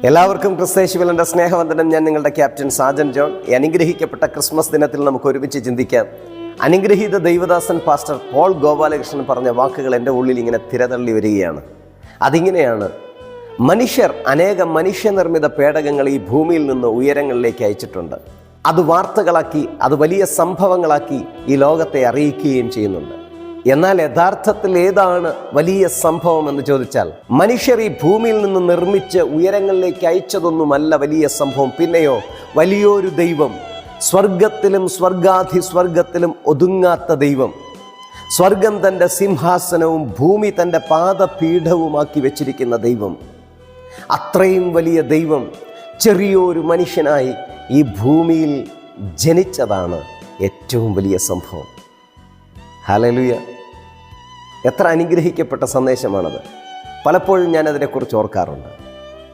എല്ലാവർക്കും ക്രിസ്തയേശുവിൽ എൻ്റെ സ്നേഹവന്ദനം. ഞാൻ നിങ്ങളുടെ ക്യാപ്റ്റൻ സാജൻ ജോൺ. ഈ അനുഗ്രഹിക്കപ്പെട്ട ക്രിസ്മസ് ദിനത്തിൽ നമുക്ക് ഒരുമിച്ച് ചിന്തിക്കാം. അനുഗ്രഹീത ദൈവദാസൻ പാസ്റ്റർ പോൾ ഗോപാലകൃഷ്ണൻ പറഞ്ഞ വാക്കുകൾ എൻ്റെ ഉള്ളിൽ ഇങ്ങനെ തിരതള്ളി വരികയാണ്. അതിങ്ങനെയാണ്: അനേകം മനുഷ്യനിർമ്മിത പേടകങ്ങൾ ഈ ഭൂമിയിൽ നിന്ന് ഉയരങ്ങളിലേക്ക് അയച്ചിട്ടുണ്ട്. അത് വാർത്തകളാക്കി, അത് വലിയ സംഭവങ്ങളാക്കി ഈ ലോകത്തെ അറിയിക്കുകയും ചെയ്യുന്നുണ്ട്. എന്നാൽ യഥാർത്ഥത്തിൽ ഏതാണ് വലിയ സംഭവം എന്ന് ചോദിച്ചാൽ, മനുഷ്യർ ഈ ഭൂമിയിൽ നിന്ന് നിർമ്മിച്ച് ഉയരങ്ങളിലേക്ക് അയച്ചതൊന്നുമല്ല വലിയ സംഭവം. പിന്നെയോ വലിയൊരു ദൈവം, സ്വർഗത്തിലും സ്വർഗാധിസ്വർഗത്തിലും ഒതുങ്ങാത്ത ദൈവം, സ്വർഗം തൻ്റെ സിംഹാസനവും ഭൂമി തൻ്റെ പാദപീഠവുമാക്കി വെച്ചിരിക്കുന്ന ദൈവം, അത്രയും വലിയ ദൈവം ചെറിയൊരു മനുഷ്യനായി ഈ ഭൂമിയിൽ ജനിച്ചതാണ് ഏറ്റവും വലിയ സംഭവം. ഹല്ലേലൂയ! എത്ര അനുഗ്രഹിക്കപ്പെട്ട സന്ദേശമാണത്. പലപ്പോഴും ഞാനതിനെക്കുറിച്ച് ഓർക്കാറുണ്ട്.